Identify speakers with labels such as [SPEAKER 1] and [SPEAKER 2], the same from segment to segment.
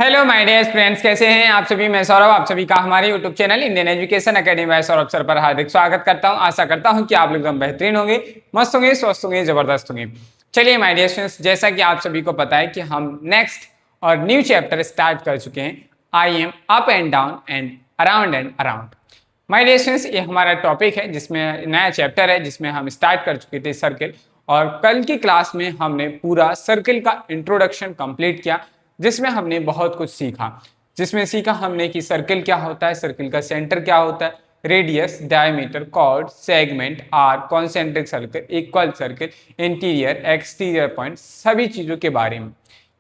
[SPEAKER 1] Hello my dear friends, कैसे हैं आप सभी। मैं सौरभ, आप सभी का हमारे YouTube channel Indian education academy by Saurabh sir पर हार्दिक स्वागत करता हूं। आशा करता हूं कि आप लोग एकदम बेहतरीन होंगे, मस्त होंगे, स्वस्थ होंगे, जबरदस्त होंगे। चलिए माय डियर फ्रेंड्स, जैसा कि आप सभी को पता है कि हम नेक्स्ट और न्यू चैप्टर स्टार्ट कर चुके हैं, I am up and down and around. My dear friends, ये हमारा टॉपिक है जिसमें नया चैप्टर है, जिसमें हम स्टार्ट कर चुके थे सर्किल। और कल की क्लास में हमने पूरा सर्किल का इंट्रोडक्शन कंप्लीट किया, जिसमें हमने बहुत कुछ सीखा। जिसमें सीखा हमने कि सर्किल क्या होता है, सर्किल का सेंटर क्या होता है, radius, diameter, chord, segment, arc, concentric circle, equal circle, interior, exterior point, सभी चीज़ों के बारे में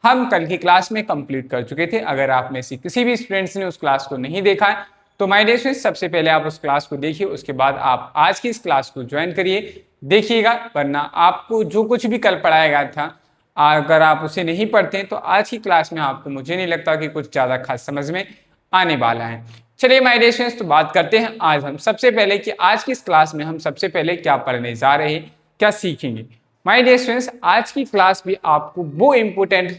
[SPEAKER 1] हम कल की क्लास में कंप्लीट कर चुके थे। अगर आप में से किसी भी स्टूडेंट्स ने उस क्लास को नहीं देखा है तो माय डियर फ्रेंड्स, सबसे पहले आप उस क्लास को देखिए, उसके बाद आप आज की इस क्लास को ज्वाइन करिए, देखिएगा। वरना आपको जो कुछ भी कल पढ़ाया गया था, अगर आप उसे नहीं पढ़ते हैं तो आज की क्लास में आपको, मुझे नहीं लगता कि कुछ ज़्यादा खास समझ में आने वाला है। चलिए माय डियर फ्रेंड्स, तो बात करते हैं आज हम सबसे पहले कि आज की इस क्लास में हम सबसे पहले क्या पढ़ने जा रहे हैं, क्या सीखेंगे। माय डियर फ्रेंड्स, आज की क्लास भी आपको वो इम्पोर्टेंट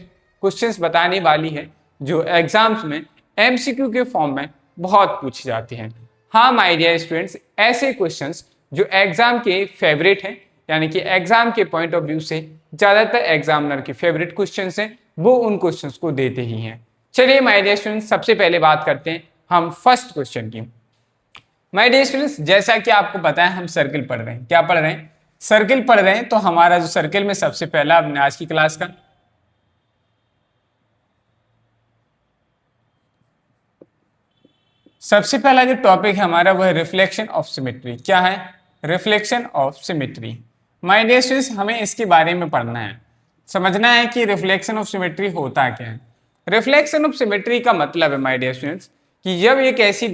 [SPEAKER 1] क्वेश्चंस बताने वाली है जो एग्जाम्स में एमसीक्यू के फॉर्म में बहुत पूछे जाते हैं। हाँ माय डियर स्टूडेंट्स, ऐसे क्वेश्चंस जो एग्जाम के फेवरेट हैं, यानी कि एग्जाम के पॉइंट ऑफ व्यू से ज़्यादातर एग्जामिनर के फेवरेट क्वेश्चंस हैं, वो उन क्वेश्चंस को देते ही हैं। चलिए माय डियर स्टूडेंट्स, सबसे पहले बात करते हैं हम फर्स्ट क्वेश्चन की। माय डियर स्टूडेंट्स, जैसा कि आपको पता है हम सर्किल पढ़ रहे हैं। क्या पढ़ रहे हैं? सर्किल पढ़ रहे हैं। तो हमारा जो सर्किल में सबसे पहला अपने आज की क्लास का सबसे पहला जो टॉपिक है हमारा वो है रिफ्लेक्शन ऑफ सिमेट्री। क्या है? Reflection of symmetry. My dear students, हमें इसके बारे में पढ़ना है, समझना है कि रिफ्लेक्शन ऑफ सिमेट्री होता क्या है। रिफ्लेक्शन ऑफ सिमेट्री का मतलब है माय डियर स्टूडेंट्स कि जब एक ऐसी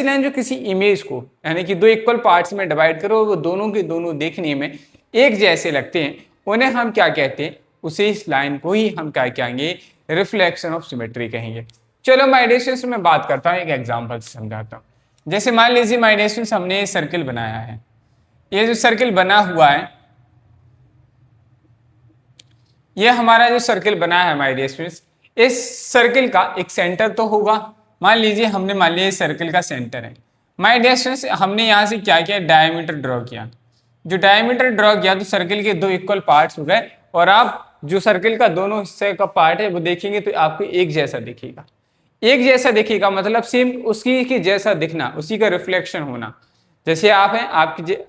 [SPEAKER 1] लाइन जो किसी इमेज को, यानी कि दो इक्वल पार्ट्स में डिवाइड करो, वो दोनों के दोनों देखने में एक जैसे लगते हैं, उन्हें हम क्या कहते हैं? उसे, इस लाइन को ही हम क्या कहेंगे? रिफ्लेक्शन ऑफ सिमेट्री कहेंगे। चलो माय डियर स्टूडेंट्स, मैं बात करता हूँ, एक एग्जांपल से समझाता हूँ। जैसे मान लीजिए माय डियर स्टूडेंट्स, हमने ये सर्किल बनाया है। ये जो सर्किल बना हुआ है, ये हमारा जो सर्किल बना है माय डियर स्टूडेंट्स, इस सर्किल का एक सेंटर तो होगा। मान लीजिए हमने मान लिया इस सर्किल का सेंटर है। माय डियर स्टूडेंट्स, हमने यहाँ से क्या किया? डायमीटर ड्रॉ किया। जो डायमीटर ड्रॉ किया तो सर्किल के दो इक्वल पार्ट्स हो गए, और आप जो सर्किल का दोनों हिस्से का पार्ट है वो देखेंगे तो आपको एक जैसा दिखेगा। एक जैसा दिखेगा मतलब सेम उसकी के जैसा दिखना, उसी का रिफ्लेक्शन होना। जैसे आप हैं,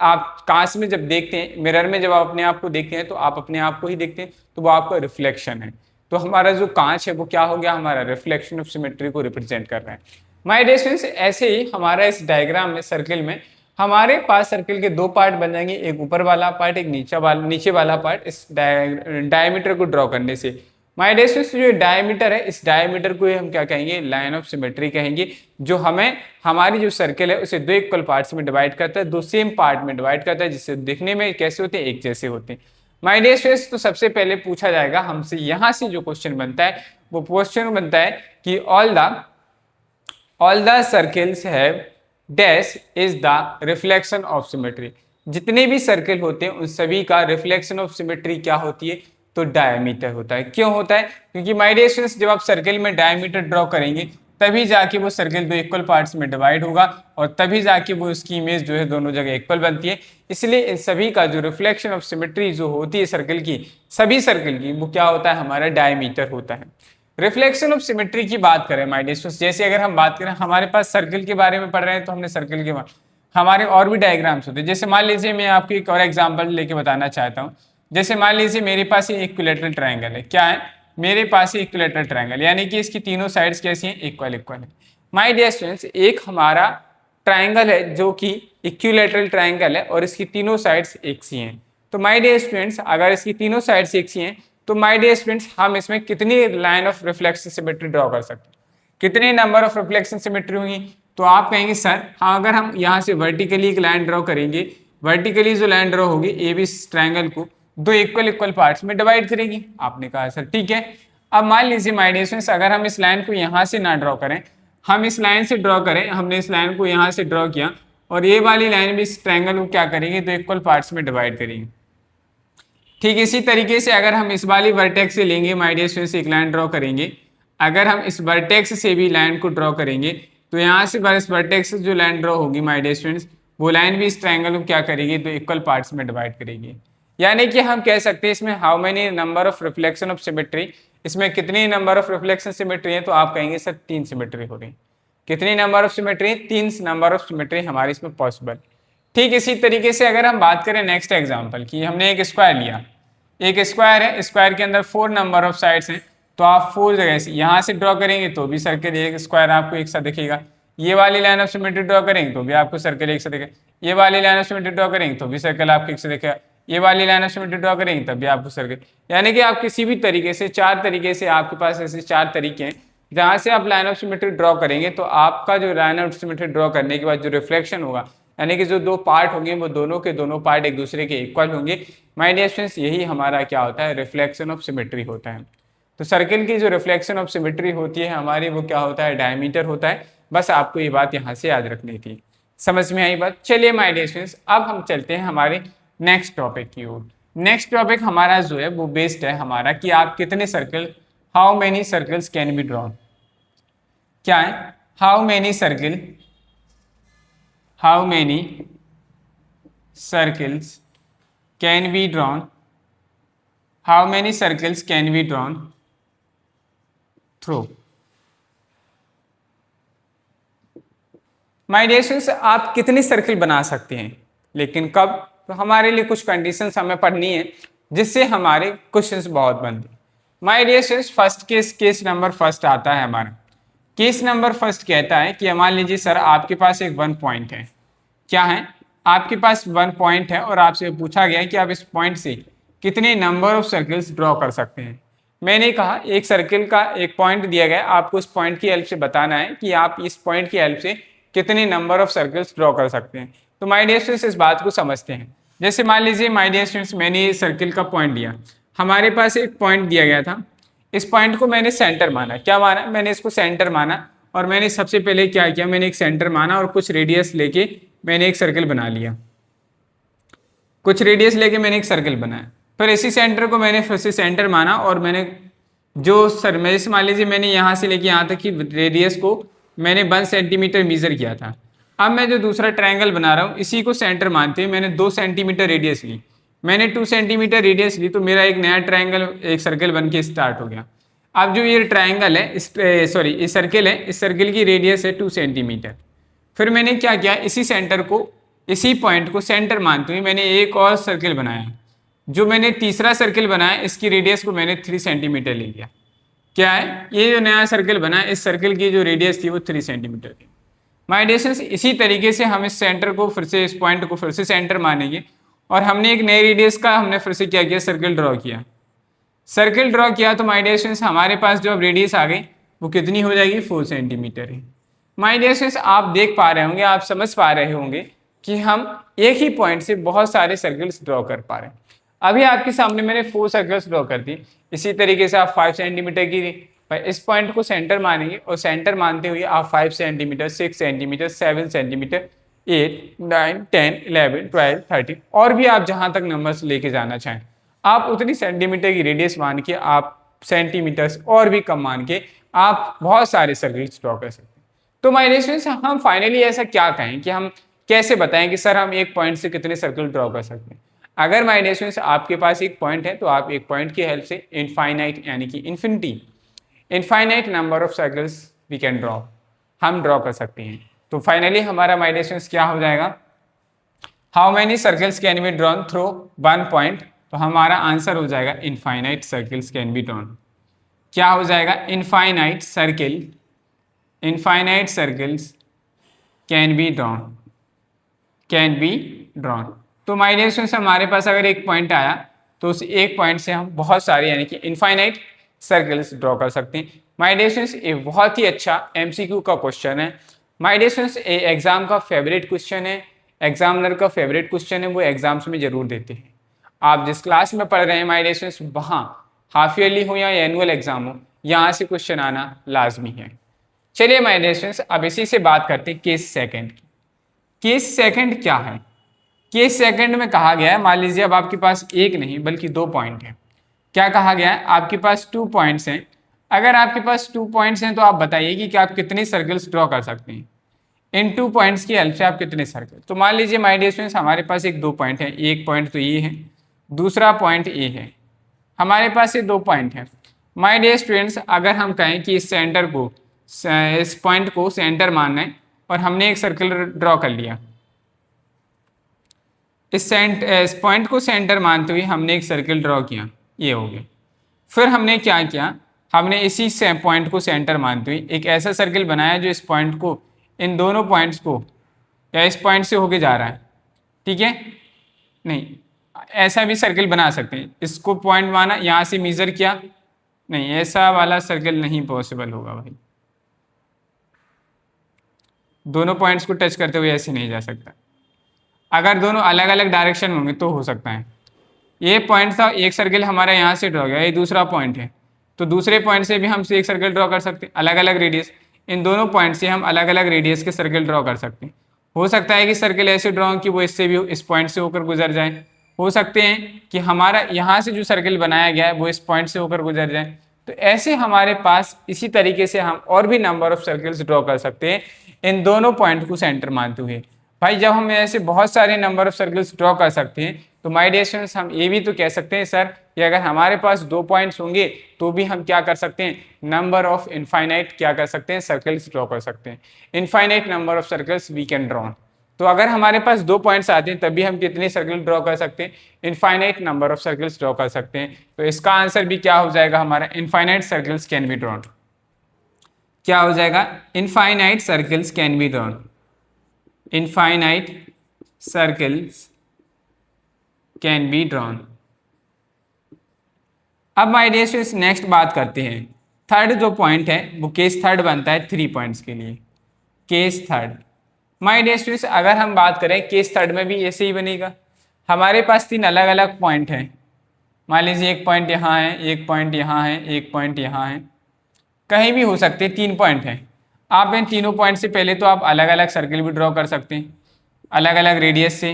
[SPEAKER 1] आप कांच में जब देखते हैं, मिरर में जब आप अपने आप को देखते हैं तो आप अपने आप को ही देखते हैं, तो वो आपका रिफ्लेक्शन है। तो हमारा जो कांच है वो क्या हो गया? हमारा रिफ्लेक्शन ऑफ सिमेट्री को रिप्रेजेंट कर रहा है। माय डियर स्टूडेंट्स, ऐसे ही हमारा इस डायग्राम में, सर्किल में हमारे पास सर्किल के दो पार्ट बन जाएंगे, एक ऊपर वाला पार्ट, एक नीचे वाला पार्ट, इस डायमीटर को ड्रॉ करने से। माय डियर स्टूडेंट्स, जो डायमीटर है, इस डायमीटर को हम क्या कहेंगे? लाइन ऑफ सिमेट्री कहेंगे, जो हमें हमारी जो सर्किल है उसे दो इक्वल पार्ट्स में डिवाइड करता है, दो सेम पार्ट में डिवाइड करता है, जिससे दिखने में कैसे होते हैं? एक जैसे होते हैं। माय डियर स्टूडेंट्स, तो सबसे पहले पूछा जाएगा हमसे, यहाँ से जो क्वेश्चन बनता है वो क्वेश्चन बनता है कि all the circles have dash is the reflection of symmetry. जितने भी सर्किल होते हैं उन सभी का रिफ्लेक्शन ऑफ सिमेट्री क्या होती है? तो डायमीटर होता है। क्यों होता है? क्योंकि माय डियर स्टूडेंट्स, जब आप सर्किल में डायमीटर ड्रॉ करेंगे तभी जाके वो सर्किल दो इक्वल पार्ट्स में डिवाइड होगा, और तभी जाके वो उसकी इमेज जो है दोनों जगह इक्वल बनती है। इसलिए इन सभी का जो रिफ्लेक्शन ऑफ सिमेट्री जो होती है सर्किल की, सभी सर्किल की, वो क्या होता है? हमारा डायमीटर होता है। रिफ्लेक्शन ऑफ सिमेट्री की बात करें माय डियर स्टूडेंट्स, जैसे अगर हम बात करें, हमारे पास सर्किल के बारे में पढ़ रहे हैं तो हमने सर्किल के हमारे और भी डायग्राम्स होते हैं। जैसे मान लीजिए मैं आपको एक और एग्जांपल लेके बताना चाहता हूँ। जैसे मान लीजिए मेरे पास ये इक्विलैटरल ट्रायंगल है। क्या है? मेरे पास ये इक्विलैटरल ट्रायंगल, यानी कि इसकी तीनों साइड्स कैसी हैं? इक्वल है। माय डियर स्टूडेंट्स, एक हमारा ट्रायंगल है जो कि इक्विलैटरल ट्रायंगल है, और इसकी तीनों साइड्स एक सी हैं। तो माय डियर स्टूडेंट्स, अगर इसकी तीनों साइड्स एक सी हैं तो माय डियर स्टूडेंट्स, हम इसमें कितनी line of reflection symmetry draw कर सकते हैं? कितने नंबर ऑफ रिफ्लेक्शन सिमेट्री होंगी? तो आप कहेंगे सर, हाँ, अगर हम यहाँ से वर्टिकली एक लाइन ड्रॉ करेंगे, वर्टिकली जो लाइन ड्रॉ होगी ए बी ट्रायंगल को दो इक्वल पार्ट्स में डिवाइड करेंगे। आपने कहा सर ठीक है। अब मान लीजिए माय डियर स्टूडेंट्स, अगर हम इस लाइन को यहाँ से ना ड्रॉ करें, हम इस लाइन से ड्रॉ करें, हमने इस लाइन को यहाँ से ड्रॉ किया, और ये वाली लाइन भी इस ट्रायंगल को क्या करेंगे? दो इक्वल पार्ट्स में डिवाइड करेंगे। ठीक इसी तरीके से अगर हम इस वाली वर्टेक्स से लेंगे माय डियर स्टूडेंट्स, एक लाइन ड्रॉ करेंगे, अगर हम इस वर्टेक्स से भी लाइन को ड्रॉ करेंगे तो यहाँ से इस वर्टेक्स से जो लाइन ड्रॉ होगी माय डियर स्टूडेंट्स, वो लाइन भी इस ट्रायंगल को क्या करेगी, तो इक्वल पार्ट्स में डिवाइड करेगी। यानी कि हम कह सकते हैं इसमें how many number of reflection of symmetry, इसमें कितनी नंबर ऑफ रिफ्लेक्शन सिमेट्री है, तो आप कहेंगे सर 3 सिमेट्री हो रही। कितनी number of symmetry, 3 number of symmetry हमारी इसमें पॉसिबल। ठीक इसी तरीके से अगर हम बात करें नेक्स्ट एग्जाम्पल की, हमने एक स्क्वायर लिया, एक स्क्वायर है, स्क्वायर के अंदर 4 नंबर ऑफ साइड्स हैं, तो आप 4 जगह से यहाँ से ड्रॉ करेंगे तो भी सर्कल एक स्क्वायर आपको एक साथ दिखेगा, ये वाली लाइन ऑफ सिमेट्री ड्रॉ करेंगे तो भी आपको सर्कल एक साथ दिखेगा, ये वाली लाइन ऑफ सिमेट्री ड्रॉ करेंगे तो भी सर्कल आपको एक साथ दिखेगा, ये वाली लाइन ऑफ सिमेट्री ड्रॉ करेंगे तब भी आपको सर्कल, यानी कि आप किसी भी तरीके से 4 तरीके से आपके पास ऐसे 4 तरीके हैं जहाँ से आप लाइन ऑफ सिमेट्री ड्रॉ करेंगे तो आपका जो लाइन ऑफ सिमेट्री ड्रॉ करने के बाद जो रिफ्लेक्शन होगा, यानी कि जो 2 पार्ट होंगे वो दोनों के दोनों पार्ट एक दूसरे के इक्वल होंगे। माय डियर स्टूडेंट्स, यही हमारा क्या होता है, रिफ्लेक्शन ऑफ सिमेट्री होता है। तो सर्कल की जो रिफ्लेक्शन ऑफ सिमेट्री होती है हमारी, वो क्या होता है, डायमीटर होता है। बस आपको ये बात यहाँ से याद रखनी थी। समझ में आई बात? चलिए माय डियर स्टूडेंट्स, अब हम चलते हैं हमारे नेक्स्ट टॉपिक की ओर। नेक्स्ट टॉपिक हमारा जो है वो बेस्ड है हमारा कि आप कितने circle, how many circles can be drawn. क्या है, how many circle, how many circles can be drawn, how many circles can be drawn through. My dear students, आप कितने सर्कल बना सकते हैं, लेकिन कब, तो हमारे लिए कुछ कंडीशंस हमें पढ़नी है जिससे हमारे क्वेश्चंस बहुत बनते हैं। My dear students, first case number first आता है हमारा। केस नंबर फर्स्ट कहता है कि मान लीजिए सर आपके पास एक 1 पॉइंट है। क्या है, आपके पास 1 पॉइंट है और आपसे पूछा गया है कि आप इस पॉइंट से कितने नंबर ऑफ सर्कल्स ड्रॉ कर सकते हैं। मैंने कहा एक सर्कल का एक पॉइंट दिया गया, आपको इस पॉइंट की हेल्प से बताना है कि आप इस पॉइंट की हेल्प से कितने नंबर ऑफ सर्कल्स ड्रॉ कर सकते हैं। तो माय डियर स्टूडेंट्स, इस बात को समझते हैं। जैसे मान लीजिए माय डियर स्टूडेंट्स, मैंने ये सर्कल का पॉइंट लिया, हमारे पास एक पॉइंट दिया गया था, इस पॉइंट को मैंने सेंटर माना। क्या माना, मैंने इसको सेंटर माना और मैंने सबसे पहले क्या किया, मैंने एक सेंटर माना और कुछ रेडियस लेके मैंने एक सर्कल बना लिया, कुछ रेडियस लेके मैंने एक सर्कल बनाया। फिर इसी सेंटर को मैंने फिर से सेंटर माना और मैंने जैसे मान लीजिए मैंने यहाँ से लेके यहाँ तक की रेडियस को मैंने 1 सेंटीमीटर मीजर किया था। अब मैं जो दूसरा ट्रायंगल बना रहा हूँ इसी को सेंटर मानते हुए मैंने 2 सेंटीमीटर रेडियस ली, मैंने 2 सेंटीमीटर रेडियस ली, तो मेरा एक नया ट्रायंगल, एक सर्कल बन के स्टार्ट हो गया। अब जो ये ट्रायंगल है, ये सर्कल है, इस सर्कल की रेडियस है 2 सेंटीमीटर। फिर मैंने क्या किया, इसी सेंटर को, इसी पॉइंट को सेंटर मानते हुए मैंने एक और सर्कल बनाया। जो मैंने तीसरा सर्कल बनाया इसकी रेडियस को मैंने 3 सेंटीमीटर ले लिया। क्या है, ये जो नया सर्कल बना, इस सर्कल की जो रेडियस थी वो 3 सेंटीमीटर थी। माय डियर स्टूडेंट्स, इसी तरीके से हम इस सेंटर को फिर से, इस पॉइंट को फिर से सेंटर मानेंगे और हमने एक नई रेडियस का हमने फिर से क्या किया, सर्कल ड्रॉ किया। सर्कल ड्रॉ किया तो माय डियर स्टूडेंट्स हमारे पास जो अब रेडियस आ गई वो कितनी हो जाएगी, 4 सेंटीमीटर है। माय डियर स्टूडेंट्स, आप देख पा रहे होंगे, आप समझ पा रहे होंगे कि हम एक ही पॉइंट से बहुत सारे सर्कल्स ड्रॉ कर पा रहे हैं। अभी आपके सामने मैंने 4 सर्कल्स ड्रॉ कर दी। इसी तरीके से आप 5 सेंटीमीटर की इस पॉइंट को सेंटर मानेंगे और सेंटर मानते हुए आप 5 सेंटीमीटर, 6 सेंटीमीटर, 7 सेंटीमीटर, 8, 9, 10, 11, 12, 13 और भी आप जहां तक नंबर्स लेके जाना चाहें, आप उतनी सेंटीमीटर की रेडियस मान के, आप सेंटीमीटर्स और भी कम मान के आप बहुत सारे सर्कल्स ड्रॉ कर सकते हैं। तो माय डियर स्टूडेंट्स, हम फाइनली ऐसा क्या कहें कि हम कैसे बताएं कि सर हम एक पॉइंट से कितने सर्कल ड्रॉ कर सकते हैं। अगर माय डियर स्टूडेंट्स आपके पास एक पॉइंट है तो आप एक पॉइंट की हेल्प से इनफाइनाइट यानी कि infinite number of circles we can draw, हम ड्रॉ कर सकते हैं। तो फाइनली हमारा माय डियर स्टूडेंट्स क्या हो जाएगा, how many circles can be drawn through 1 point. तो हमारा आंसर हो जाएगा infinite circles can be drawn. क्या हो जाएगा, infinite circles can be drawn. तो माय डियर स्टूडेंट्स हमारे पास अगर एक पॉइंट आया तो उस एक पॉइंट से हम बहुत सारे यानी कि इनफाइनाइट सर्कल्स ड्रॉ कर सकते हैं। माय डियर स्टूडेंट्स, ये बहुत ही अच्छा एमसीक्यू का क्वेश्चन है। माय डियर स्टूडेंट्स, ये एग्जाम का फेवरेट क्वेश्चन है, एग्जामिनर का फेवरेट क्वेश्चन है, वो एग्जाम्स में जरूर देते हैं। आप जिस क्लास में पढ़ रहे हैं माय डियर स्टूडेंट्स, वहाँ हाफ ईयरली हो या एनुअल एग्जाम हो, यहाँ से क्वेश्चन आना लाजमी है। चलिए माय डियर स्टूडेंट्स, अब इसी से बात करते हैं केस सेकंड की। केस सेकंड क्या है, केस सेकंड में कहा गया है, मान लीजिए अब आपके पास एक नहीं बल्कि 2 पॉइंट है। क्या कहा गया है, आपके पास 2 पॉइंट्स हैं, अगर आपके पास 2 पॉइंट्स हैं तो आप बताइए कि आप कितने सर्कल्स ड्रॉ कर सकते हैं। इन 2 पॉइंट्स की हेल्प से आप कितने सर्कल, तो मान लीजिए माय डियर स्टूडेंट्स हमारे पास एक 2 पॉइंट है, एक पॉइंट तो ये है, दूसरा पॉइंट ये है, हमारे पास ये 2 पॉइंट हैं। माय डियर स्टूडेंट्स अगर हम कहें कि इस सेंटर को, इस पॉइंट को सेंटर मानना है और हमने एक सर्कल ड्रॉ कर लिया, इस पॉइंट को सेंटर मानते हुए हमने एक सर्कल ड्रॉ किया, ये हो गया। फिर हमने क्या किया, हमने इसी से पॉइंट को सेंटर मानते हुए एक ऐसा सर्कल बनाया जो इस पॉइंट को, इन दोनों पॉइंट्स को, या इस पॉइंट से होके जा रहा है, ठीक है, नहीं ऐसा भी सर्कल बना सकते हैं, इसको पॉइंट माना, यहाँ से मेजर किया, नहीं ऐसा वाला सर्कल नहीं पॉसिबल होगा भाई, दोनों पॉइंट्स को टच करते हुए ऐसे नहीं जा सकता। अगर दोनों अलग अलग डायरेक्शन होंगे तो हो सकता है। ये पॉइंट था, एक सर्कल हमारा यहाँ से ड्रॉ गया, ये दूसरा पॉइंट है, तो दूसरे पॉइंट से भी हम एक सर्कल ड्रॉ कर सकते हैं, अलग अलग रेडियस, इन दोनों पॉइंट से हम अलग अलग रेडियस के सर्कल ड्रॉ कर सकते हैं। हो सकता है कि सर्कल ऐसे ड्रॉ कि वो इससे भी, इस पॉइंट से होकर गुजर जाए, हो सकते हैं कि हमारा यहाँ से जो सर्कल बनाया गया है वो इस पॉइंट से होकर गुजर जाए। तो ऐसे हमारे पास इसी तरीके से हम और भी नंबर ऑफ सर्कल्स ड्रॉ कर सकते हैं इन दोनों पॉइंट को सेंटर मानते हुए। भाई जब हम ऐसे बहुत सारे नंबर ऑफ सर्कल्स ड्रॉ कर सकते हैं तो माय डियर स्टूडेंट्स हम ये भी तो कह सकते हैं सर कि अगर हमारे पास 2 पॉइंट्स होंगे तो भी हम क्या कर सकते हैं, नंबर ऑफ इनफाइनाइट क्या कर सकते हैं, सर्कल्स ड्रॉ कर सकते हैं, infinite number of circles we can draw. तो अगर हमारे पास 2 पॉइंट्स आते हैं तब भी हम कितने सर्कल ड्रॉ कर सकते हैं, infinite number of circles draw कर सकते हैं। तो इसका आंसर भी क्या हो जाएगा हमारा, infinite circles can be drawn. क्या हो जाएगा, infinite circles can be drawn, infinite circles can be drawn. अब माय डियर स्टूडेंट्स नेक्स्ट बात करते हैं, थर्ड जो पॉइंट है वो केस थर्ड बनता है 3 पॉइंट्स के लिए, case third. My dear students अगर हम बात करें केस थर्ड में भी ऐसे ही बनेगा, हमारे पास 3 अलग अलग पॉइंट हैं, मान लीजिए एक पॉइंट यहाँ है, एक पॉइंट यहाँ है, एक पॉइंट यहाँ है, कहीं भी हो सकते हैं, 3 पॉइंट हैं। आप इन तीनों पॉइंट से पहले तो आप अलग अलग सर्कल भी ड्रॉ कर सकते हैं, अलग अलग रेडियस से,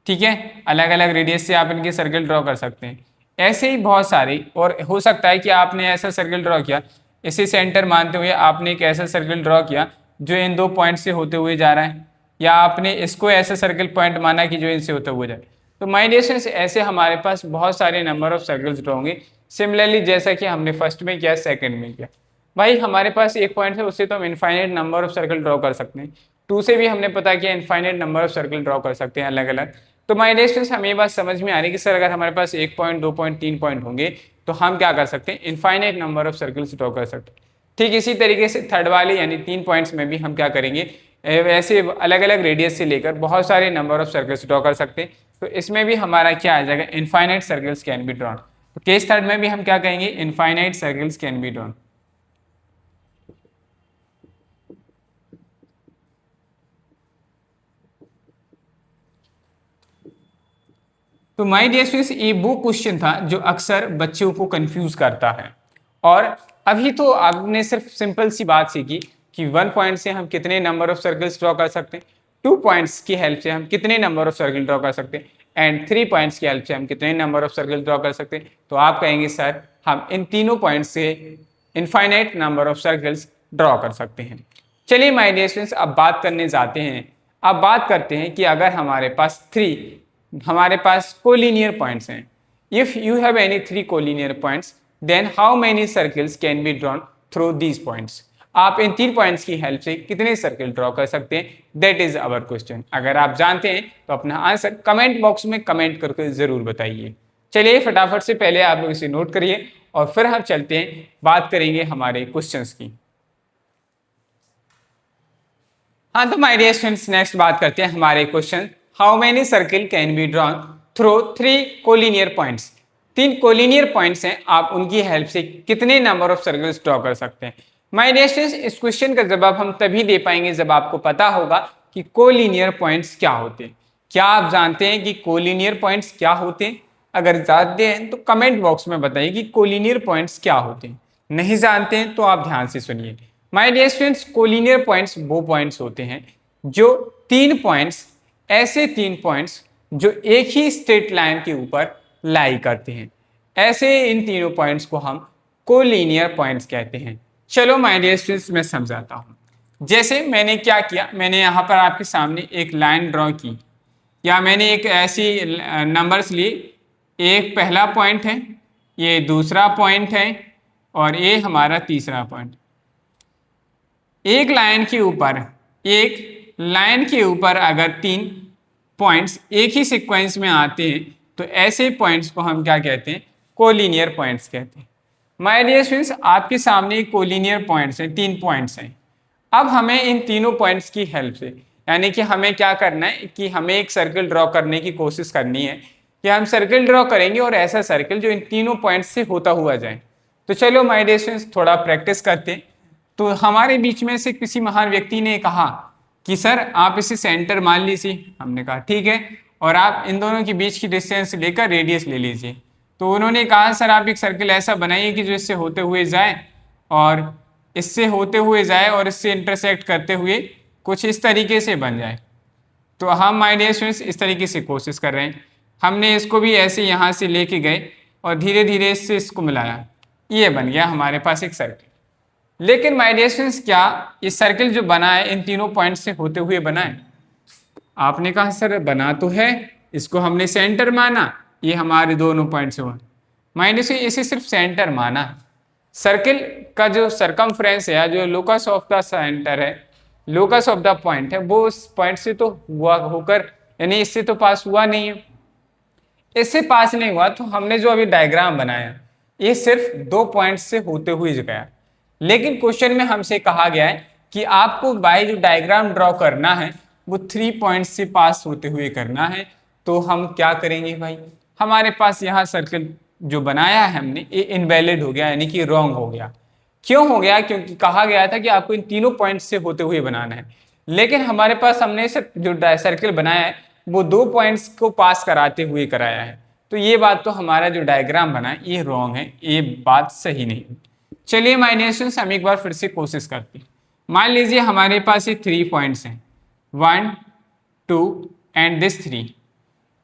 [SPEAKER 1] ठीक है, अलग अलग रेडियस से आप इनके सर्कल ड्रॉ कर सकते हैं। ऐसे ही बहुत सारे, और हो सकता है कि आपने ऐसा सर्कल ड्रॉ किया, इसे सेंटर मानते हुए आपने एक ऐसा सर्कल ड्रॉ किया जो इन 2 पॉइंट से होते हुए जा रहा है, या आपने इसको ऐसा सर्कल पॉइंट माना कि जो इनसे होते हुए जाए। तो माय डियर स्टूडेंट्स ऐसे हमारे पास बहुत सारे नंबर ऑफ सर्कल्स ड्रॉ होंगे, सिमिलरली जैसा कि हमने फर्स्ट में किया, सेकंड में किया। भाई हमारे पास एक पॉइंट है, उससे तो हम infinite number of circle draw कर सकते हैं, 2 से भी हमने पता किया infinite number of circle draw कर सकते हैं अलग अलग। तो माय डियर स्टूडेंट्स हमें ये बात समझ में आ रही है कि सर अगर हमारे पास 1 पॉइंट, 2 पॉइंट, 3 पॉइंट होंगे तो हम क्या कर सकते हैं, infinite number of circles draw कर सकते हैं। ठीक इसी तरीके से थर्ड वाले यानी 3 पॉइंट्स में भी हम क्या करेंगे, ऐसे अलग अलग रेडियस से लेकर बहुत सारे नंबर ऑफ सर्कल्स ड्रॉ कर सकते हैं। तो इसमें भी हमारा क्या आ जाएगा, infinite circles can be drawn. तो केस थर्ड में भी हम क्या कहेंगे, infinite circles can be drawn. तो माय डियर स्टूडेंट्स ये वो क्वेश्चन था जो अक्सर बच्चों को कंफ्यूज करता है, और अभी तो आपने सिर्फ सिंपल सी बात सीखी कि 1 पॉइंट से हम कितने नंबर ऑफ सर्कल्स ड्रॉ कर सकते हैं, 2 पॉइंट्स की हेल्प से हम कितने नंबर ऑफ सर्कल ड्रॉ कर सकते हैं, एंड 3 पॉइंट्स की हेल्प से हम कितने नंबर ऑफ सर्कल ड्रॉ कर सकते हैं। तो आप कहेंगे सर हम इन तीनों पॉइंट्स से infinite number of circles draw कर सकते हैं। चलिए माय डियर स्टूडेंट्स अब बात करने जाते हैं, अब बात करते हैं कि अगर हमारे पास कोलिनियर पॉइंट्स हैं, if you have any 3 collinear points then how many circles can be drawn through these points. आप इन 3 पॉइंट्स की हेल्प से कितने सर्कल ड्रॉ कर सकते हैं, दैट इज आवर क्वेश्चन। अगर आप जानते हैं तो अपना आंसर कमेंट बॉक्स में कमेंट करके जरूर बताइए। चलिए फटाफट से पहले आप लोग इसे नोट करिए और फिर हम चलते हैं, बात करेंगे हमारे क्वेश्चंस की। हाँ तो माय डियर स्टूडेंट्स नेक्स्ट बात करते हैं हमारे question, how many circle can be drawn through 3 collinear points. 3 collinear points हैं, आप उनकी हेल्प से कितने नंबर ऑफ सर्कल्स ड्रॉ कर सकते हैं। माय डियर स्टूडेंट्स इस क्वेश्चन का जवाब हम तभी दे पाएंगे जब आपको पता होगा कि कोलिनियर पॉइंट्स क्या होते हैं। क्या आप जानते हैं कि कोलिनियर पॉइंट्स क्या होते हैं? अगर जानते हैं तो कमेंट बॉक्स में बताइए कि कोलिनियर पॉइंट्स क्या होते हैं, नहीं जानते हैं तो आप ध्यान से सुनिए। My dear students collinear points वो पॉइंट्स होते हैं जो 3 पॉइंट्स, ऐसे 3 पॉइंट्स जो एक ही स्ट्रेट लाइन के ऊपर लाई करते हैं, ऐसे इन तीनों पॉइंट्स को हम कोलिनियर पॉइंट्स कहते हैं। चलो माय डियर स्टूडेंट्स मैं समझाता हूँ। जैसे मैंने क्या किया, मैंने यहाँ पर आपके सामने एक लाइन ड्रॉ की, या मैंने एक ऐसी नंबर्स ली, एक पहला पॉइंट है, ये दूसरा पॉइंट है, और ये हमारा तीसरा पॉइंट। एक लाइन के ऊपर अगर 3 पॉइंट्स एक ही सीक्वेंस में आते हैं तो ऐसे पॉइंट्स को हम क्या कहते हैं, कोलिनियर पॉइंट्स कहते हैं। माय डियर स्टूडेंट्स, आपके सामने कोलिनियर पॉइंट्स हैं, 3 पॉइंट्स हैं। अब हमें इन तीनों पॉइंट्स की हेल्प से, यानी कि हमें क्या करना है कि हमें एक सर्कल ड्रॉ करने की कोशिश करनी है कि हम सर्कल ड्रॉ करेंगे और ऐसा सर्कल जो इन तीनों पॉइंट्स से होता हुआ जाए। तो चलो माय डियर स्टूडेंट्स थोड़ा प्रैक्टिस करते हैं। तो हमारे बीच में से किसी महान व्यक्ति ने कहा कि सर आप इसे सेंटर मान लीजिए। हमने कहा ठीक है, और आप इन दोनों के बीच की डिस्टेंस लेकर रेडियस ले लीजिए। तो उन्होंने कहा सर आप एक सर्कल ऐसा बनाइए कि जो इससे होते हुए जाए और इससे होते हुए जाए और इससे इंटरसेक्ट करते हुए कुछ इस तरीके से बन जाए। तो हम माय डियर स्टूडेंट्स इस तरीके से कोशिश कर रहे हैं। हमने इसको भी ऐसे यहाँ से लेके गए और धीरे धीरे इससे इसको मिलाया, ये बन गया हमारे पास एक सर्कल। लेकिन माय डियर स्टूडेंट्स क्या ये सर्कल जो बना है इन तीनों पॉइंट से होते हुए बना है? आपने कहा सर बना तो है, इसको हमने सेंटर माना, ये हमारे दोनों पॉइंट से हुआ। माय डियर स्टूडेंट्स इसे सिर्फ सेंटर माना। सर्कल का जो सरकमफ्रेंस है या जो लोकस ऑफ द सेंटर है, लोकस ऑफ द पॉइंट है, वो उस पॉइंट से तो हुआ होकर, यानी इससे तो पास हुआ नहीं है। इससे पास नहीं हुआ तो हमने जो अभी डायग्राम बनाया ये सिर्फ 2 पॉइंट से होते हुए गया। लेकिन क्वेश्चन में हमसे कहा गया है कि आपको बाय जो डायग्राम ड्रॉ करना है वो 3 पॉइंट से पास होते हुए करना है। तो हम क्या करेंगे भाई, हमारे पास यहाँ सर्कल जो बनाया है हमने ये इनवैलिड हो गया, यानी कि रॉन्ग हो गया। क्यों हो गया? क्योंकि कहा गया था कि आपको इन तीनों पॉइंट से होते हुए बनाना है, लेकिन हमारे पास हमने सिर्फ जो सर्कल बनाया है वो 2 पॉइंट्स को पास कराते हुए कराया है। तो ये बात तो हमारा जो डायग्राम बना है ये रॉन्ग है, ये बात सही नहीं। चलिए माय डियर स्टूडेंट्स हम एक बार फिर से कोशिश करते हैं। मान लीजिए हमारे पास ये 3 पॉइंट्स हैं, 1 2 एंड दिस 3,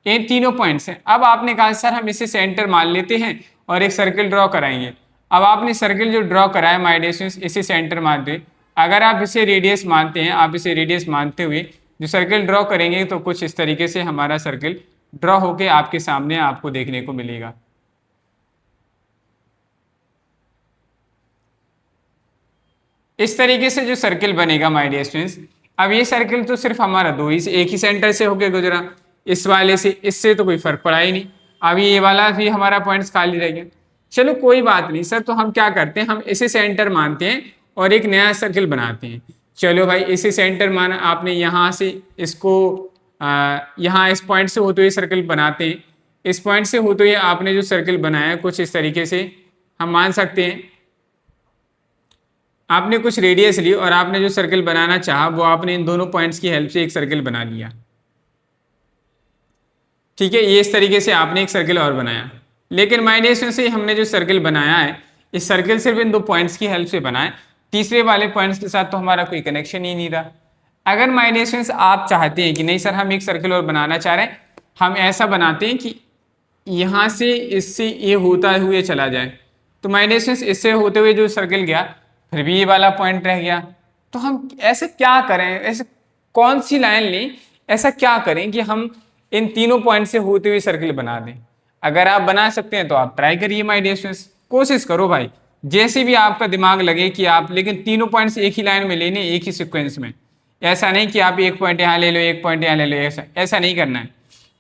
[SPEAKER 1] ये तीनों पॉइंट्स हैं। अब आपने कहा सर हम इसे सेंटर मान लेते हैं और एक सर्कल ड्रॉ कराएंगे। अब आपने सर्कल जो ड्रॉ कराया माय डियर स्टूडेंट्स इसे सेंटर मानते हुए, अगर आप इसे रेडियस मानते हैं, आप इसे रेडियस मानते हुए जो सर्कल ड्रॉ करेंगे तो कुछ इस तरीके से हमारा सर्कल ड्रॉ होके आपके सामने आपको देखने को मिलेगा। इस तरीके से जो सर्कल बनेगा माय डियर स्टूडेंट्स। अब ये सर्कल तो सिर्फ हमारा एक ही सेंटर से होके गुजरा, इस वाले से इससे तो कोई फर्क पड़ा ही नहीं। अब ये वाला भी हमारा पॉइंट्स खाली रह गया। चलो कोई बात नहीं सर, तो हम क्या करते हैं, हम इसे सेंटर मानते हैं और एक नया सर्कल बनाते हैं। चलो भाई इसे सेंटर माना आपने, यहाँ से इसको यहाँ इस पॉइंट से होते हुए सर्कल बनाते हैं। इस पॉइंट से होते हुए आपने जो सर्कल बनाया कुछ इस तरीके से हम मान सकते हैं। आपने कुछ रेडियस ली और आपने जो सर्कल बनाना चाहा वो आपने इन दोनों पॉइंट्स की हेल्प से एक सर्कल बना लिया। ठीक है, ये इस तरीके से आपने एक सर्कल और बनाया। लेकिन माय डियर स्टूडेंट्स से हमने जो सर्कल बनाया है इस सर्कल सिर्फ इन 2 पॉइंट्स की हेल्प से बना है, तीसरे वाले पॉइंट्स के साथ तो हमारा कोई कनेक्शन ही नहीं रहा। अगर माय डियर स्टूडेंट्स आप चाहते हैं कि नहीं सर हम एक सर्कल और बनाना चाह रहे हैं, हम ऐसा बनाते हैं कि यहाँ से इससे ये होता हुए चला जाए, तो माय डियर स्टूडेंट्स इससे होते हुए जो सर्कल गया फिर भी ये वाला पॉइंट रह गया। तो हम ऐसे क्या करें, ऐसे कौन सी लाइन लें, ऐसा क्या करें कि हम इन तीनों पॉइंट से होते हुए सर्कल बना दें। अगर आप बना सकते हैं तो आप ट्राई करिए माय डियर स्टूडेंट्स, कोशिश करो भाई, जैसे भी आपका दिमाग लगे कि आप, लेकिन तीनों पॉइंट्स एक ही लाइन में लेने, एक ही सीक्वेंस में। ऐसा नहीं कि आप एक पॉइंट यहाँ ले लो, एक पॉइंट यहाँ ले लो, ऐसा नहीं करना है।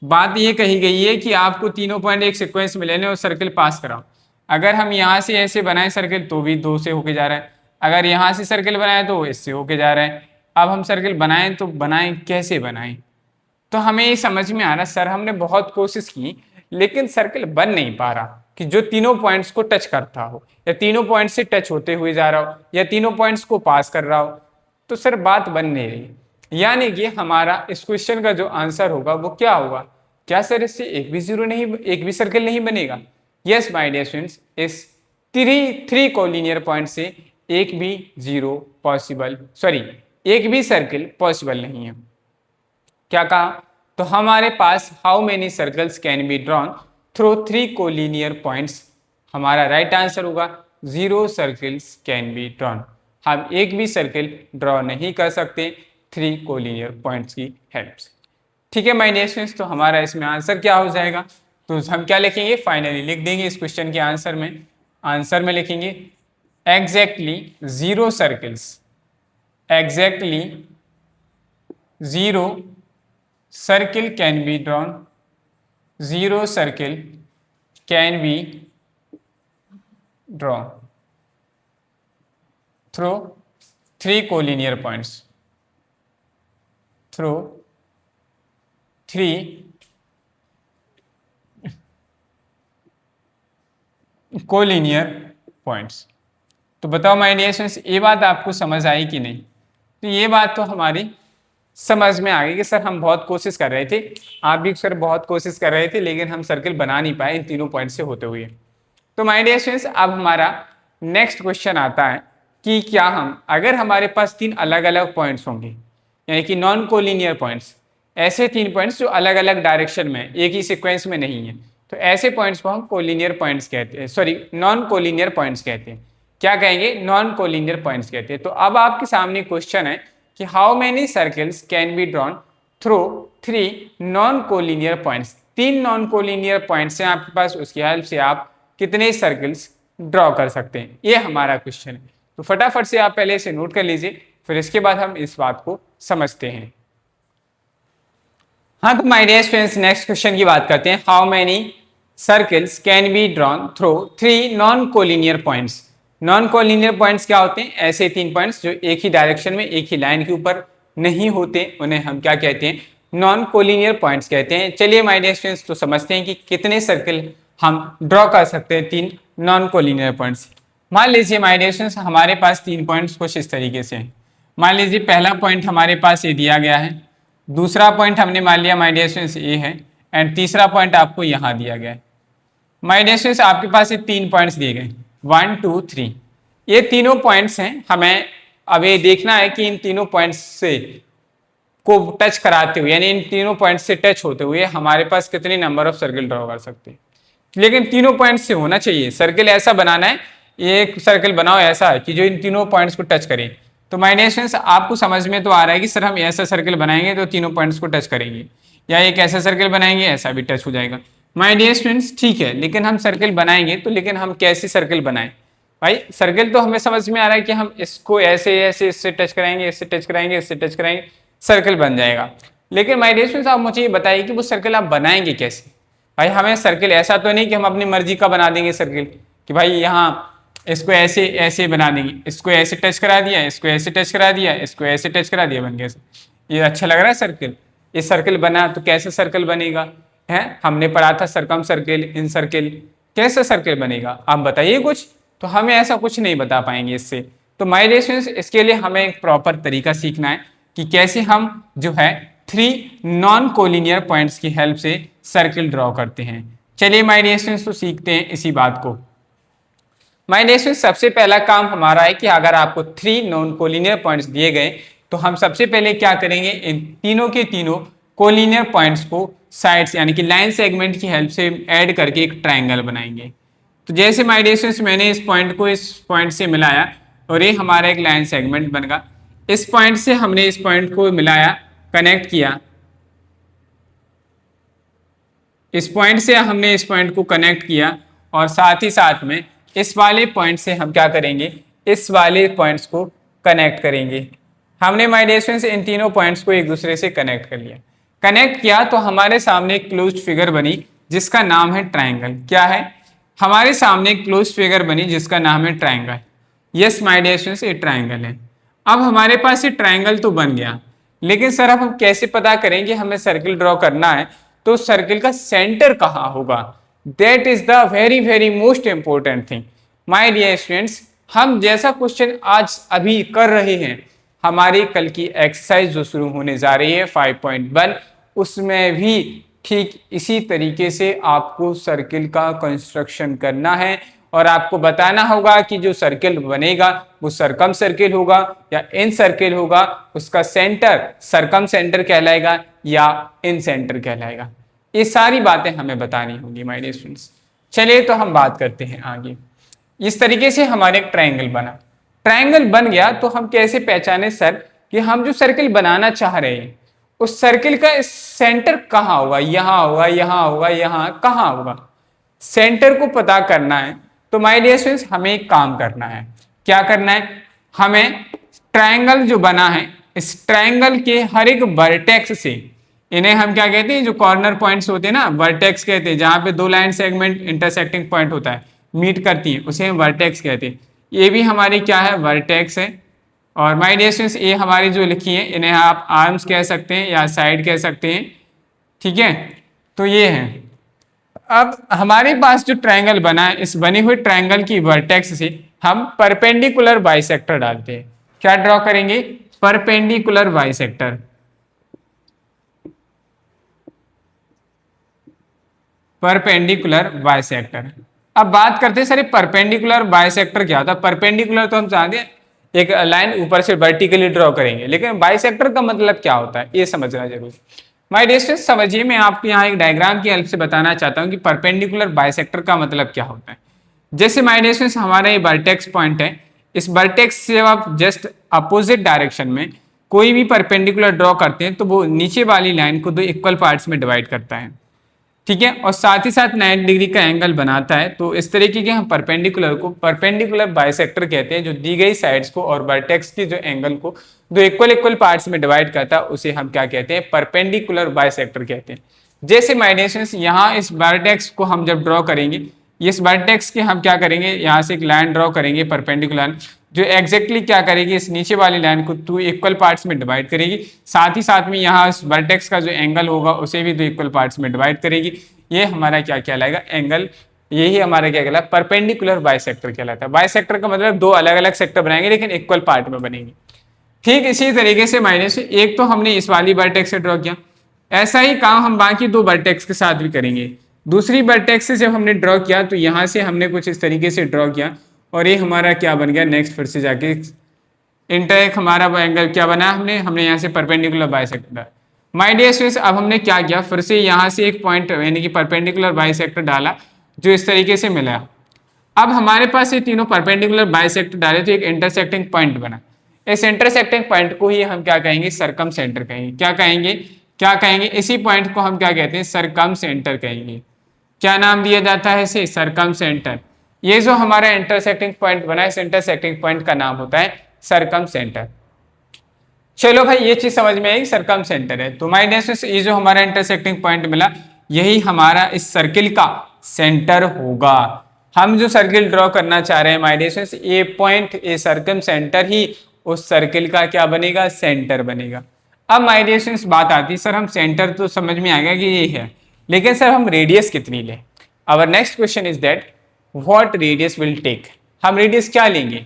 [SPEAKER 1] बात ये कही गई है कि आपको तीनों पॉइंट एक सीक्वेंस में लेने और सर्कल पास कराओ। अगर हम यहाँ से ऐसे बनाए सर्कल तो भी 2 से होके जा रहा है, अगर यहाँ से सर्कल बनाए तो इससे होके जा रहा है। अब हम सर्कल बनाएं तो बनाएं कैसे बनाएं? तो हमें ये समझ में आ रहा सर हमने बहुत कोशिश की लेकिन सर्कल बन नहीं पा रहा कि जो तीनों पॉइंट्स को टच करता हो, या तीनों पॉइंट से टच होते हुए जा रहा हो, या तीनों पॉइंट्स को पास कर रहा हो। तो सर बात बन नहीं रही, यानी कि हमारा इस क्वेश्चन का जो आंसर होगा वो क्या होगा? क्या सर इससे एक भी सर्कल नहीं बनेगा? यस माय डियर स्टूडेंट्स, इस 3 कोलिनियर पॉइंट से एक भी सर्कल पॉसिबल नहीं है। क्या कहा? तो हमारे पास how many circles can be drawn through 3 collinear points, हमारा राइट आंसर होगा 0 सर्किल्स कैन बी ड्रॉन। हम एक भी सर्किल ड्रॉ नहीं कर सकते 3 कोलिनियर पॉइंट्स की हेल्प से। ठीक है माय डियर स्टूडेंट्स, तो हमारा इसमें आंसर क्या हो जाएगा, तो हम क्या लिखेंगे, फाइनली लिख देंगे इस क्वेश्चन के आंसर में लिखेंगे exactly 0 circles, exactly 0 circle can be drawn, 0 circle can be drawn through 3 collinear points, through 3 collinear points. तो बताओ माय डियर स्टूडेंट्स, ये बात आपको समझ आई कि नहीं? तो ये बात तो हमारी समझ में आ गई कि सर हम बहुत कोशिश कर रहे थे, आप भी सर बहुत कोशिश कर रहे थे, लेकिन हम सर्किल बना नहीं पाए इन तीनों पॉइंट से होते हुए। तो माय डियर स्टूडेंट्स, अब हमारा नेक्स्ट क्वेश्चन आता है कि क्या हम, अगर हमारे पास 3 अलग अलग पॉइंट्स होंगे, यानी कि नॉन कोलिनियर पॉइंट्स, ऐसे 3 पॉइंट्स जो अलग अलग डायरेक्शन में, एक ही सीक्वेंस में नहीं है, तो ऐसे पॉइंट्स को हम कोलिनियर पॉइंट्स कहते हैं, सॉरी नॉन कोलिनियर पॉइंट्स कहते हैं। क्या कहेंगे? नॉन कोलिनियर पॉइंट्स कहते हैं। तो अब आपके सामने क्वेश्चन है कि how many circles can be drawn through 3 non collinear points. 3 non collinear points हैं आपके पास, उसकी हेल्प से आप कितने सर्कल्स ड्रॉ कर सकते हैं, ये हमारा क्वेश्चन है। तो फटाफट से आप पहले इसे नोट कर लीजिए, फिर इसके बाद हम इस बात को समझते हैं। हाँ, तो my dear students, next question की बात करते हैं। How many circles can be drawn through 3 non collinear points. Non collinear points क्या होते हैं? ऐसे 3 पॉइंट्स जो एक ही डायरेक्शन में, एक ही लाइन के ऊपर नहीं होते, उन्हें हम क्या कहते हैं? नॉन कोलिनियर पॉइंट्स कहते हैं। चलिए माय डियर स्टूडेंट्स, तो समझते हैं कि कितने सर्कल हम ड्रॉ कर सकते हैं 3 नॉन कोलिनियर पॉइंट्स। मान लीजिए माय डियर स्टूडेंट्स, हमारे पास 3 पॉइंट्स कुछ इस तरीके से हैं। मान लीजिए पहला पॉइंट हमारे पास ये दिया गया है, दूसरा पॉइंट हमने मान लिया माय डियर स्टूडेंट्स ये है, एंड तीसरा पॉइंट आपको यहाँ दिया गया है। माय डियर स्टूडेंट्स, आपके पास ये 3 पॉइंट्स दिए गए, 1 2 3, ये तीनों पॉइंट्स हैं। हमें अब ये देखना है कि इन तीनों पॉइंट्स से को टच कराते हुए, यानी इन तीनों पॉइंट्स से टच होते हुए हमारे पास कितने नंबर ऑफ सर्कल ड्रॉ कर सकते हैं। लेकिन तीनों पॉइंट्स से होना चाहिए, सर्कल ऐसा बनाना है, एक सर्कल बनाओ ऐसा है कि जो इन तीनों पॉइंट्स को टच करे। तो माय डियर स्टूडेंट्स, आपको समझ में तो आ रहा है कि सर हम ऐसा सर्कल बनाएंगे तो तीनों पॉइंट्स को टच करेंगे, या एक ऐसा सर्कल बनाएंगे ऐसा भी टच हो जाएगा। माय डियर स्टूडेंट्स, ठीक है, लेकिन हम सर्कल बनाएंगे तो, लेकिन हम कैसे सर्कल बनाएं? भाई सर्कल तो हमें समझ में आ रहा है कि हम इसको ऐसे ऐसे इससे टच कराएंगे, इससे टच कराएंगे, इससे टच कराएंगे, सर्कल बन जाएगा। लेकिन माय डियर स्टूडेंट्स, आप मुझे ये बताइए कि वो सर्कल आप बनाएंगे कैसे? भाई हमें सर्कल ऐसा तो नहीं कि हम अपनी मर्जी का बना देंगे सर्कल, कि भाई यहाँ इसको ऐसे ऐसे बना देंगे, इसको ऐसे टच करा दिया, इसको ऐसे टच करा दिया, इसको ऐसे टच करा दिया, बन गया। ये अच्छा लग रहा है सर्कल, ये सर्कल बना, तो कैसे सर्कल बनेगा? है, हमने पढ़ा था सरकम सर्कल, इन सर्कल, कैसे सर्कल बनेगा? आप बताइए कुछ। तो हमें ऐसा कुछ नहीं बता पाएंगे इससे। तो माय डियर स्टूडेंट्स, इसके लिए हमें एक प्रॉपर तरीका सीखना है कि कैसे हम जो है 3 नॉन कोलिनियर पॉइंट्स की हेल्प से सर्कल ड्रॉ करते हैं। चलिए माय डियर स्टूडेंट्स, तो सीखते हैं इसी बात को। माय डियर स्टूडेंट्स, सबसे पहला काम हमारा है कि अगर आपको 3 नॉन कोलिनियर पॉइंट्स दिए गए, तो हम सबसे पहले क्या करेंगे, इन तीनों के तीनों कोलिनियर पॉइंट्स को साइड्स यानी कि लाइन सेगमेंट की हेल्प से ऐड करके एक ट्राइंगल बनाएंगे। तो जैसे माय डियर स्टूडेंट्स, मैंने इस पॉइंट को इस पॉइंट से मिलाया और ये हमारा एक लाइन सेगमेंट बनेगा। इस पॉइंट से हमने इस पॉइंट को मिलाया, कनेक्ट किया, इस पॉइंट से हमने इस पॉइंट को कनेक्ट किया, और साथ ही साथ में इस वाले पॉइंट से हम क्या करेंगे, इस वाले पॉइंट्स को कनेक्ट करेंगे। हमने माय डियर स्टूडेंट्स इन तीनों पॉइंट्स को एक दूसरे से कनेक्ट कर लिया। कनेक्ट किया तो हमारे सामने एक क्लोज्ड फिगर बनी जिसका नाम है ट्राइंगल। क्या है? हमारे सामने एक क्लोज्ड फिगर बनी जिसका नाम है triangle. Yes my dear students, ये ट्राइंगल है। अब हमारे पास ये ट्राइंगल तो बन गया, लेकिन सर अब हम कैसे पता करेंगे हमें सर्कल ड्रॉ करना है, तो सर्कल का सेंटर कहाँ होगा? That is the very very most important thing. My dear students, हम जैसा क्वेश्चन आज अभी कर रहे हैं, हमारी कल की एक्सरसाइज जो शुरू होने जा रही है 5.1, उसमें भी ठीक इसी तरीके से आपको सर्कल का कंस्ट्रक्शन करना है, और आपको बताना होगा कि जो सर्कल बनेगा वो सरकम सर्कल होगा या इन सर्कल होगा, उसका सेंटर सरकम सेंटर कहलाएगा या इन सेंटर कहलाएगा। ये सारी बातें हमें बतानी होगी माय डियर स्टूडेंट्स। चलिए तो हम बात करते हैं आगे। इस तरीके से हमारे एक ट्रायंगल बना। ट्रायंगल बन गया तो हम कैसे पहचाने सर कि हम जो सर्किल बनाना चाह रहे हैं उस सर्किल का सेंटर कहाँ होगा, यहाँ होगा, यहाँ होगा, यहाँ कहाँ होगा, सेंटर को पता करना है। तो माय डियर स्टूडेंट्स हमें एक काम करना है। क्या करना है? हमें ट्रायंगल जो बना है इस ट्रायंगल के हर एक वर्टेक्स से, इन्हें हम क्या कहते हैं, जो कॉर्नर पॉइंट्स होते हैं ना, वर्टेक्स कहते हैं, जहां पे दो लाइन सेगमेंट इंटरसेक्टिंग पॉइंट होता है, मीट करती हैं, उसे हम वर्टेक्स कहते हैं। ये भी हमारी क्या है, वर्टेक्स है। और माय डियर स्टूडेंट्स ये हमारी जो लिखी है इन्हें आप आर्म्स कह सकते हैं या साइड कह सकते हैं। ठीक है, तो ये है। अब हमारे पास जो ट्रायंगल बना है इस बने हुए ट्रायंगल की वर्टेक्स से हम परपेंडिकुलर बाइसेक्टर डालते हैं। क्या ड्रॉ करेंगे? Perpendicular bisector. Perpendicular bisector. अब बात करते हैं सर परपेंडिकुलर बाइसेक्टर क्या होता है। परपेंडिकुलर तो हम जानते हैं एक लाइन ऊपर से वर्टिकली ड्रॉ करेंगे, लेकिन बाइसेक्टर का मतलब क्या होता है ये समझना जरूरी। माय डियर स्टूडेंट्स समझिए, मैं आपको यहाँ एक डायग्राम की हेल्प से बताना चाहता हूँ कि परपेंडिकुलर बाइसेक्टर का मतलब क्या होता है। जैसे माय डियर स्टूडेंट्स हमारा ये वर्टेक्स पॉइंट है, इस वर्टेक्स से जब आप जस्ट अपोजिट डायरेक्शन में कोई भी परपेंडिकुलर ड्रॉ करते हैं तो वो नीचे वाली लाइन को दो इक्वल पार्ट्स में डिवाइड करता है। ठीक है, और साथ ही साथ 90 डिग्री का एंगल बनाता है। तो इस तरीके के हम परपेंडिकुलर को परपेंडिकुलर बाइसेक्टर कहते हैं, जो दी गई साइड्स को और वर्टेक्स की जो एंगल को दो इक्वल इक्वल पार्ट्स में डिवाइड करता है, उसे हम क्या कहते हैं, परपेंडिकुलर बाइसेक्टर कहते हैं। जैसे माय डियर स्टूडेंट्स यहाँ इस वर्टेक्स को हम जब ड्रॉ करेंगे, इस वर्टेक्स के हम क्या करेंगे, यहाँ से एक लाइन ड्रॉ करेंगे परपेंडिकुलर, जो एग्जैक्टली क्या करेगी, इस नीचे वाली लाइन को टू इक्वल पार्ट्स में डिवाइड करेगी। साथ ही साथ में यहाँ इस वर्टेक्स का जो एंगल होगा उसे भी दो इक्वल पार्ट्स में डिवाइड करेगी। ये हमारा क्या कहलाएगा, एंगल। यही हमारा क्या कहलाएगा, परपेंडिकुलर बाइसेक्टर कहलाता है। बाइसेक्टर का मतलब दो अलग अलग सेक्टर बनाएंगे लेकिन इक्वल पार्ट में बनेंगे। ठीक इसी तरीके से माइनस एक तो हमने इस वाली वर्टेक्स से ड्रॉ किया, ऐसा ही काम हम बाकी दो वर्टेक्स के साथ भी करेंगे। दूसरी वर्टेक्स से जब हमने ड्रॉ किया तो यहाँ से हमने कुछ इस तरीके से ड्रॉ किया और ये हमारा क्या बन गया, नेक्स्ट फिर से जाके इंटर एक हमारा एंगल क्या बना, हमने यहाँ से perpendicular bisector. My dear students अब हमने क्या किया, फिर से यहाँ से एक पॉइंट यानी कि परपेंडिकुलर बाइसेक्टर डाला जो इस तरीके से मिला। अब हमारे पास ये तीनों परपेंडिकुलर बाइसेक्टर डाले तो एक इंटरसेक्टिंग पॉइंट बना। इस इंटरसेक्टिंग पॉइंट को ही हम क्या कहेंगे, सरकम सेंटर कहेंगे। क्या कहेंगे, क्या कहेंगे, इसी पॉइंट को हम क्या कहते हैं, सरकम सेंटर कहेंगे। क्या नाम दिया जाता है इसे, सरकम सेंटर। ये जो हमारा इंटरसेक्टिंग पॉइंट बना है इस इंटरसेक्टिंग पॉइंट का नाम होता है सरकम सेंटर। चलो भाई ये चीज समझ में आई, सरकम सेंटर है। तो माय डियर स्टूडेंट्स ये जो हमारा इंटरसेक्टिंग पॉइंट मिला यही हमारा इस सर्किल का सेंटर होगा। हम जो सर्किल ड्रॉ करना चाह रहे हैं माय डियर स्टूडेंट्स, ये पॉइंट ये सर्कम सेंटर ही उस सर्किल का क्या बनेगा, सेंटर बनेगा। अब माय डियर स्टूडेंट्स बात आती है, सर हम सेंटर तो समझ में आ गया कि ये है, लेकिन सर हम रेडियस कितनी लें। Our next question is that what radius will take, हम रेडियस क्या लेंगे।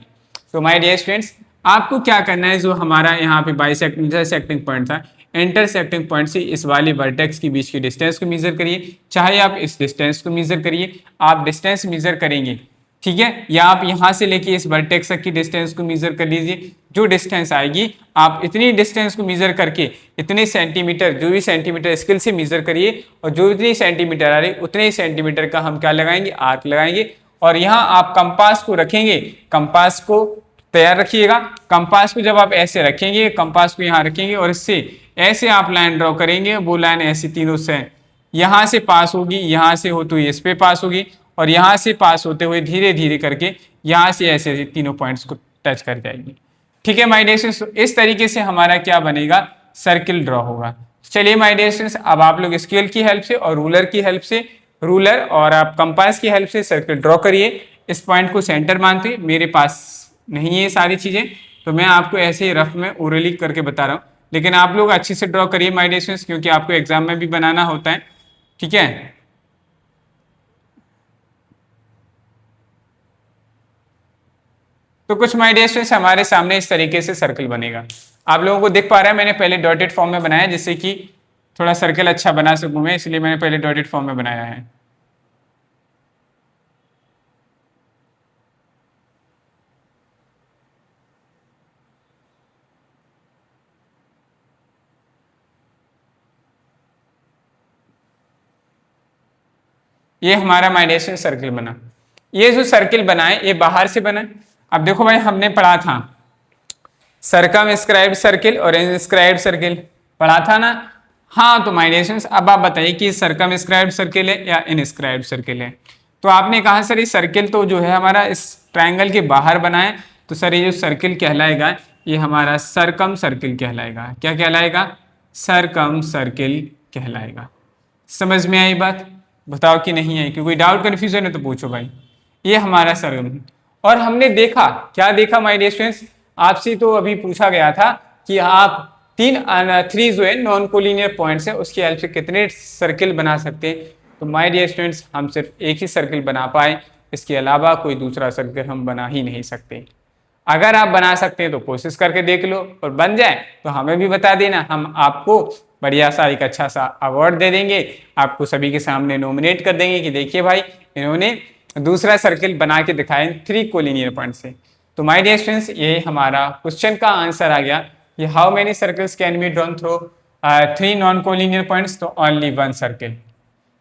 [SPEAKER 1] तो माय डियर स्टूडेंट्स आपको क्या करना है, जो हमारा यहाँ पे इंटरसेक्टिंग पॉइंट था, इंटरसेक्टिंग पॉइंट से इस वाले वर्टेक्स के बीच की डिस्टेंस को मेजर करिए। चाहे आप इस डिस्टेंस को मेजर करिए, आप डिस्टेंस मेजर करेंगे, ठीक है, या आप यहाँ से लेके इस वर्टेक्स तक की डिस्टेंस को मेजर कर लीजिए। जो डिस्टेंस आएगी आप इतनी डिस्टेंस को मेजर करके इतने सेंटीमीटर, जो भी सेंटीमीटर स्केल से मेजर करिए, और जो इतनी सेंटीमीटर आ रही उतने ही सेंटीमीटर का हम क्या लगाएंगे, आर्क लगाएंगे। और यहाँ आप कंपास को रखेंगे, कंपास को तैयार रखिएगा। कंपास को जब आप ऐसे रखेंगे, कंपास को यहाँ रखेंगे और इससे ऐसे आप लाइन ड्रॉ करेंगे, वो लाइन ऐसी तीनों से यहाँ से पास होगी, यहाँ से होते हुए इस पे पास होगी, और यहाँ से पास होते हुए धीरे धीरे करके यहाँ से ऐसे तीनों पॉइंट्स को टच कर जाएगी। ठीक है माय डियर स्टूडेंट्स, इस तरीके से हमारा क्या बनेगा, सर्किल ड्रॉ होगा। चलिए माय डियर स्टूडेंट्स अब आप लोग स्केल की हेल्प से और रूलर की हेल्प से, रूलर और आप कंपास की हेल्प से सर्किल ड्रॉ करिए। इस पॉइंट को सेंटर मानते, मेरे पास नहीं है सारी चीजें, तो मैं आपको ऐसे ही रफ में ओरली करके बता रहा हूँ, लेकिन आप लोग अच्छे से ड्रॉ करिए माय डियर स्टूडेंट्स, क्योंकि आपको एग्जाम में भी बनाना होता है। ठीक है, तो कुछ माय डियर स्टूडेंट्स हमारे सामने इस तरीके से सर्कल बनेगा। आप लोगों को दिख पा रहा है, मैंने पहले डॉटेड फॉर्म में बनाया जिससे कि थोड़ा सर्कल अच्छा बना सकूं मैं, इसलिए मैंने पहले डॉटेड फॉर्म में बनाया है। ये हमारा माय डियर स्टूडेंट्स सर्कल बना। ये जो सर्किल बना है ये बाहर से बना है। अब देखो भाई हमने पढ़ा था सरकमस्क्राइब्ड सर्किल और इनस्क्राइब्ड सर्किल पढ़ा था ना। हाँ तो माय डियर स्टूडेंट्स अब आप बताइए कि सरकमस्क्राइब्ड सर्किल है या इनस्क्राइब्ड सर्किल है। तो आपने कहा सर ये सर्किल तो जो है हमारा इस ट्रायंगल के बाहर बना है, तो सर ये जो सर्किल कहलाएगा ये हमारा सरकम सर्किल कहलाएगा। क्या कहलाएगा? सरकम सर्किल कहलाएगा। समझ में आई बात? बताओ कि नहीं आई, कि कोई डाउट कन्फ्यूजन है तो पूछो भाई। ये हमारा सरकम, और हमने देखा, क्या देखा माय डियर स्टूडेंट्स, आपसे तो अभी पूछा गया था कि आप थ्री जो है नॉन कोलिनियर पॉइंट्स है उसकी हेल्प से कितने सर्किल बना सकते हैं। तो माय डियर स्टूडेंट्स हम सिर्फ एक ही सर्किल बना पाए, इसके अलावा कोई दूसरा सर्किल हम बना ही नहीं सकते। अगर आप बना सकते हैं तो कोशिश करके देख लो, और बन जाए तो हमें भी बता देना, हम आपको बढ़िया सा एक अच्छा सा अवार्ड दे देंगे, आपको सभी के सामने नॉमिनेट कर देंगे कि देखिए भाई इन्होंने दूसरा सर्किल बना के दिखाए थ्री कोलिनियर पॉइंट से। तो माय डियर स्टूडेंट्स ये हमारा क्वेश्चन का आंसर आ गया। ये how many circles can be drawn through three non collinear points, तो ओनली वन सर्किल।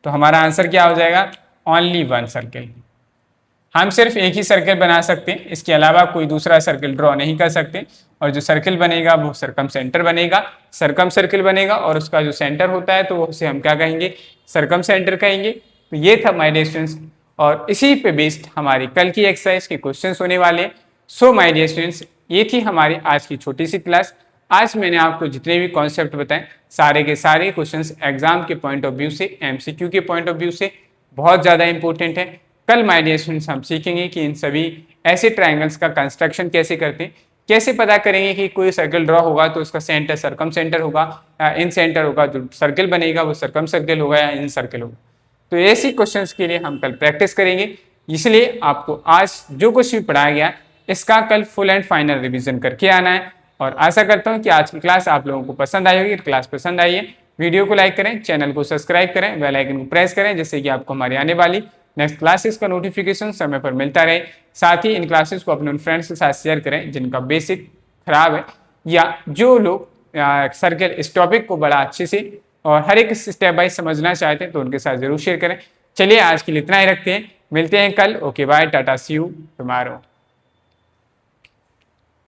[SPEAKER 1] तो हमारा आंसर क्या हो जाएगा? Only one circle. हम सिर्फ एक ही सर्किल बना सकते हैं, इसके अलावा कोई दूसरा सर्किल ड्रॉ नहीं कर सकते, और जो सर्किल बनेगा वो सरकम सेंटर बनेगा, सरकम सर्किल बनेगा, और उसका जो सेंटर होता है तो उसे हम क्या कहेंगे? सरकम सेंटर कहेंगे। तो ये था माय डियर स्टूडेंट्स, और इसी पे बेस्ड हमारी कल की एक्सरसाइज के क्वेश्चंस होने वाले हैं। सो माय डियर स्टूडेंट्स ये थी हमारी आज की छोटी सी क्लास। आज मैंने आपको जितने भी कॉन्सेप्ट बताए सारे के सारे क्वेश्चंस एग्जाम के पॉइंट ऑफ व्यू से, एमसीक्यू के पॉइंट ऑफ व्यू से बहुत ज़्यादा इंपॉर्टेंट है। कल माय डियर स्टूडेंट्स हम सीखेंगे कि इन सभी ऐसे ट्रायंगल्स का कंस्ट्रक्शन कैसे करते हैं, कैसे पता करेंगे कि कोई सर्कल ड्रॉ होगा तो उसका सेंटर सरकम सेंटर होगा या इन सेंटर होगा, जो सर्किल बनेगा वो सरकम सर्किल होगा या इन सर्किल होगा। तो ऐसी क्वेश्चंस के लिए हम कल प्रैक्टिस करेंगे, इसलिए आपको आज जो कुछ भी पढ़ाया गया इसका कल फुल एंड फाइनल रिविजन करके आना है। और आशा करता हूँ कि आज की क्लास आप लोगों को पसंद आई होगी। क्लास पसंद आई है वीडियो को लाइक करें, चैनल को सब्सक्राइब करें, बेल आइकन को प्रेस करें, जिससे कि आपको हमारी आने वाली नेक्स्ट क्लासेस का नोटिफिकेशन समय पर मिलता रहे। साथ ही इन क्लासेस को अपने उन फ्रेंड्स के साथ शेयर करें जिनका बेसिक खराब है, या जो लोग सर्किल इस टॉपिक को बड़ा अच्छे से और हर एक स्टेप बाय समझना चाहते हैं तो उनके साथ जरूर शेयर करें। चलिए आज के लिए इतना ही रखते हैं, मिलते हैं कल। Okay bye, tata, see you tomorrow.